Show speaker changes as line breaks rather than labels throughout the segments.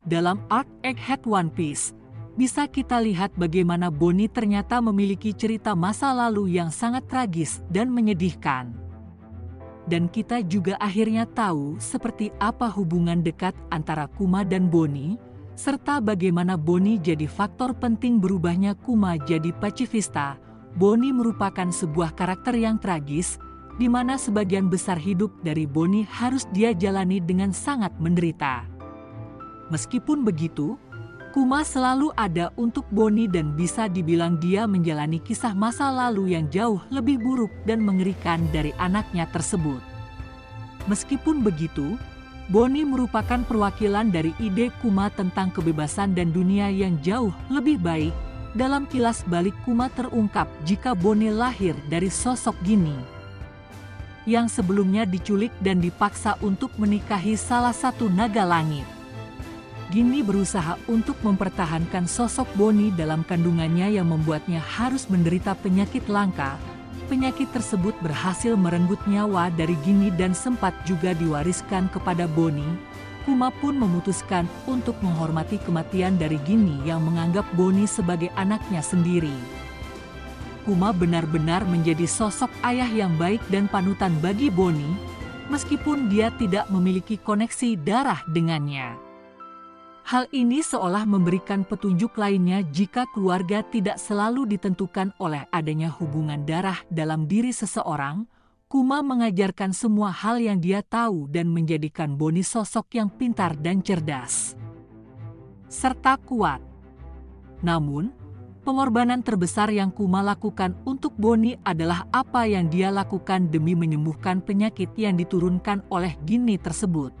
dalam arc Egghead One Piece, bisa kita lihat bagaimana Bonnie ternyata memiliki cerita masa lalu yang sangat tragis dan menyedihkan. Dan kita juga akhirnya tahu seperti apa hubungan dekat antara Kuma dan Bonnie, serta bagaimana Bonnie jadi faktor penting berubahnya Kuma jadi pacifista. Bonnie merupakan sebuah karakter yang tragis, di mana sebagian besar hidup dari Bonnie harus dia jalani dengan sangat menderita. Meskipun begitu, Kuma selalu ada untuk Bonnie dan bisa dibilang dia menjalani kisah masa lalu yang jauh lebih buruk dan mengerikan dari anaknya tersebut. Meskipun begitu, Bonnie merupakan perwakilan dari ide Kuma tentang kebebasan dan dunia yang jauh lebih baik. Dalam kilas balik Kuma terungkap jika Bonnie lahir dari sosok Ginny, yang sebelumnya diculik dan dipaksa untuk menikahi salah satu naga langit. Ginny berusaha untuk mempertahankan sosok Bonnie dalam kandungannya yang membuatnya harus menderita penyakit langka. Penyakit tersebut berhasil merenggut nyawa dari Ginny dan sempat juga diwariskan kepada Bonnie. Kuma pun memutuskan untuk menghormati kematian dari Ginny yang menganggap Bonnie sebagai anaknya sendiri. Kuma benar-benar menjadi sosok ayah yang baik dan panutan bagi Bonnie, meskipun dia tidak memiliki koneksi darah dengannya. Hal ini seolah memberikan petunjuk lainnya jika keluarga tidak selalu ditentukan oleh adanya hubungan darah dalam diri seseorang. Kuma mengajarkan semua hal yang dia tahu dan menjadikan Bonnie sosok yang pintar dan cerdas, serta kuat. Namun, pengorbanan terbesar yang Kuma lakukan untuk Bonnie adalah apa yang dia lakukan demi menyembuhkan penyakit yang diturunkan oleh Ginny tersebut.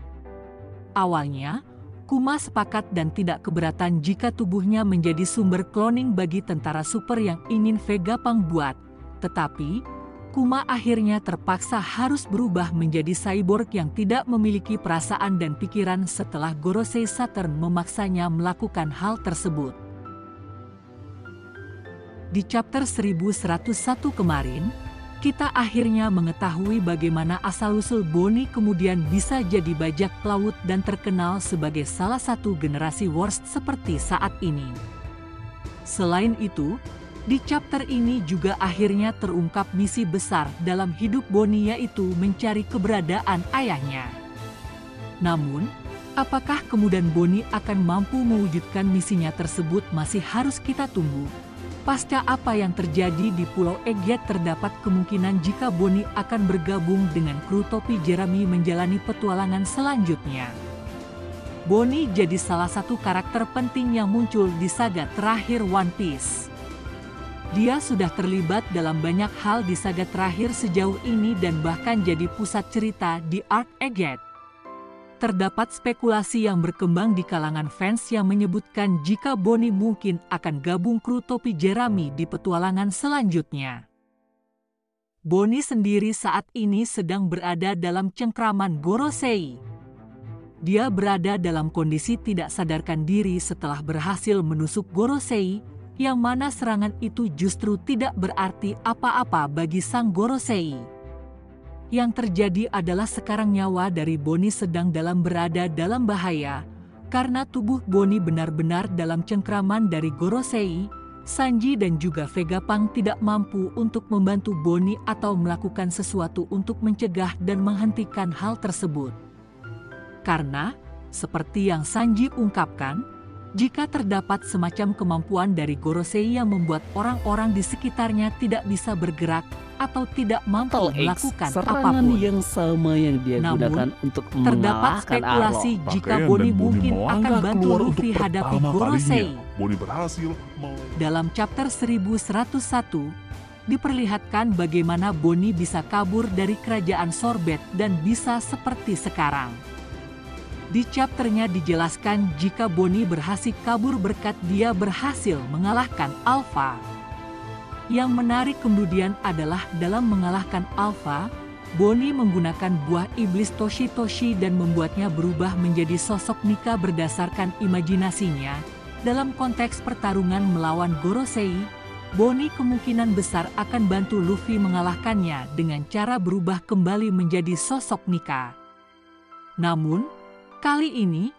Awalnya, Kuma sepakat dan tidak keberatan jika tubuhnya menjadi sumber cloning bagi tentara super yang ingin Vegapunk buat. Tetapi, Kuma akhirnya terpaksa harus berubah menjadi cyborg yang tidak memiliki perasaan dan pikiran setelah Gorosei Saturn memaksanya melakukan hal tersebut. Di chapter 1101 kemarin, kita akhirnya mengetahui bagaimana asal-usul Bonnie kemudian bisa jadi bajak laut dan terkenal sebagai salah satu generasi worst seperti saat ini. Selain itu, di chapter ini juga akhirnya terungkap misi besar dalam hidup Bonnie, yaitu mencari keberadaan ayahnya. Namun, apakah kemudian Bonnie akan mampu mewujudkan misinya tersebut masih harus kita tunggu. Pasca apa yang terjadi di Pulau Egghead, terdapat kemungkinan jika Bonnie akan bergabung dengan kru topi Jerami menjalani petualangan selanjutnya. Bonnie jadi salah satu karakter penting yang muncul di saga terakhir One Piece. Dia sudah terlibat dalam banyak hal di saga terakhir sejauh ini dan bahkan jadi pusat cerita di arc Egghead. Terdapat spekulasi yang berkembang di kalangan fans yang menyebutkan jika Bonnie mungkin akan gabung kru topi Jerami di petualangan selanjutnya. Bonnie sendiri saat ini sedang berada dalam cengkraman Gorosei. Dia berada dalam kondisi tidak sadarkan diri setelah berhasil menusuk Gorosei, yang mana serangan itu justru tidak berarti apa-apa bagi sang Gorosei. Yang terjadi adalah sekarang nyawa dari Bonnie sedang berada dalam bahaya, karena tubuh Bonnie benar-benar dalam cengkraman dari Gorosei. Sanji dan juga Vegapunk tidak mampu untuk membantu Bonnie atau melakukan sesuatu untuk mencegah dan menghentikan hal tersebut. Karena, seperti yang Sanji ungkapkan, jika terdapat semacam kemampuan dari Gorosei yang membuat orang-orang di sekitarnya tidak bisa bergerak atau tidak mampu melakukan apapun.
Yang sama yang dia gunakan untuk
terdapat spekulasi jika Bonnie mungkin akan bantu Luffy hadapi Gorosei. Dalam chapter 1101, diperlihatkan bagaimana Bonnie bisa kabur dari kerajaan Sorbet dan bisa seperti sekarang. Di chapternya dijelaskan jika Bonnie berhasil kabur berkat dia berhasil mengalahkan Alpha. Yang menarik kemudian adalah dalam mengalahkan Alpha, Bonnie menggunakan buah iblis Toshi dan membuatnya berubah menjadi sosok Nika berdasarkan imajinasinya. Dalam konteks pertarungan melawan Gorosei, Bonnie kemungkinan besar akan bantu Luffy mengalahkannya dengan cara berubah kembali menjadi sosok Nika. Namun, kali ini,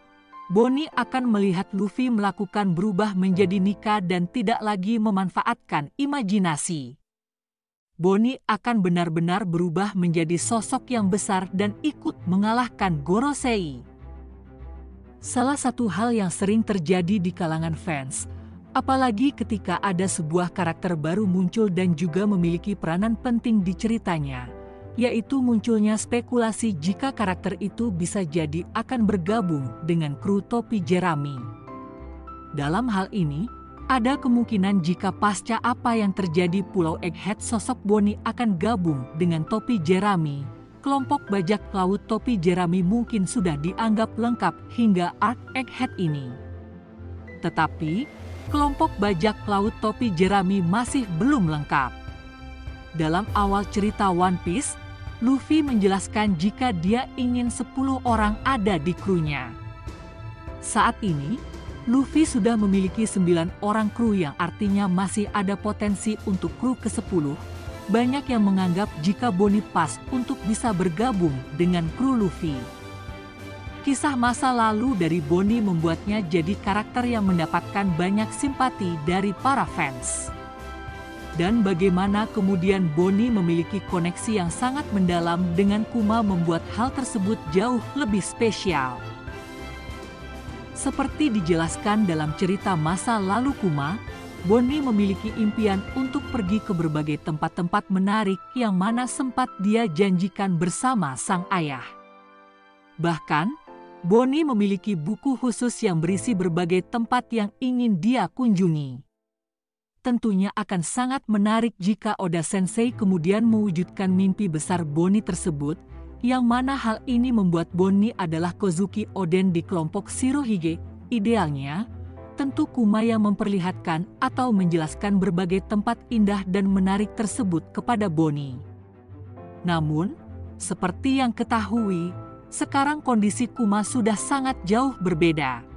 Bonnie akan melihat Luffy melakukan berubah menjadi Nika dan tidak lagi memanfaatkan imajinasi. Bonnie akan benar-benar berubah menjadi sosok yang besar dan ikut mengalahkan Gorosei. Salah satu hal yang sering terjadi di kalangan fans, apalagi ketika ada sebuah karakter baru muncul dan juga memiliki peranan penting di ceritanya, yaitu munculnya spekulasi jika karakter itu bisa jadi akan bergabung dengan kru topi jerami. Dalam hal ini, ada kemungkinan jika pasca apa yang terjadi Pulau Egghead sosok Bonnie akan gabung dengan topi jerami. Kelompok bajak laut topi jerami mungkin sudah dianggap lengkap hingga arc Egghead ini. Tetapi, kelompok bajak laut topi jerami masih belum lengkap. Dalam awal cerita One Piece, Luffy menjelaskan jika dia ingin 10 orang ada di krunya. Saat ini, Luffy sudah memiliki 9 orang kru yang artinya masih ada potensi untuk kru ke-10. Banyak yang menganggap jika Bonnie pas untuk bisa bergabung dengan kru Luffy. Kisah masa lalu dari Bonnie membuatnya jadi karakter yang mendapatkan banyak simpati dari para fans. Dan bagaimana kemudian Bonnie memiliki koneksi yang sangat mendalam dengan Kuma membuat hal tersebut jauh lebih spesial. Seperti dijelaskan dalam cerita masa lalu Kuma, Bonnie memiliki impian untuk pergi ke berbagai tempat-tempat menarik yang mana sempat dia janjikan bersama sang ayah. Bahkan, Bonnie memiliki buku khusus yang berisi berbagai tempat yang ingin dia kunjungi. Tentunya akan sangat menarik jika Oda Sensei kemudian mewujudkan mimpi besar Bonnie tersebut, yang mana hal ini membuat Bonnie adalah Kozuki Oden di kelompok Shirohige. Idealnya, tentu Kuma yang memperlihatkan atau menjelaskan berbagai tempat indah dan menarik tersebut kepada Bonnie. Namun, seperti yang ketahui, sekarang kondisi Kuma sudah sangat jauh berbeda.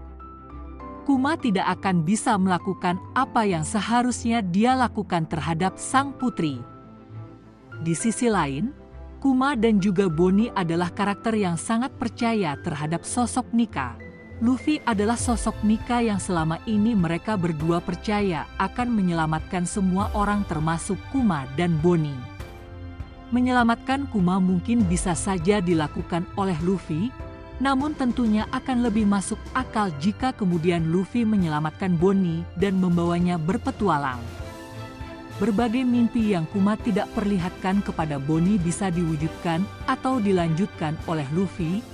Kuma tidak akan bisa melakukan apa yang seharusnya dia lakukan terhadap sang putri. Di sisi lain, Kuma dan juga Bonnie adalah karakter yang sangat percaya terhadap sosok Nika. Luffy adalah sosok Nika yang selama ini mereka berdua percaya akan menyelamatkan semua orang termasuk Kuma dan Bonnie. Menyelamatkan Kuma mungkin bisa saja dilakukan oleh Luffy, namun tentunya akan lebih masuk akal jika kemudian Luffy menyelamatkan Bonnie dan membawanya berpetualang. Berbagai mimpi yang Kuma tidak perlihatkan kepada Bonnie bisa diwujudkan atau dilanjutkan oleh Luffy.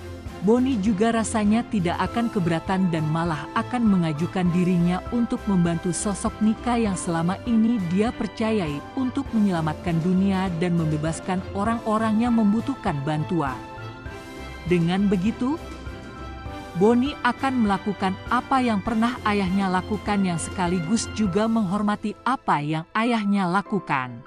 Bonnie juga rasanya tidak akan keberatan dan malah akan mengajukan dirinya untuk membantu sosok Nika yang selama ini dia percayai untuk menyelamatkan dunia dan membebaskan orang-orang yang membutuhkan bantuan. Dengan begitu, Bonnie akan melakukan apa yang pernah ayahnya lakukan yang sekaligus juga menghormati apa yang ayahnya lakukan.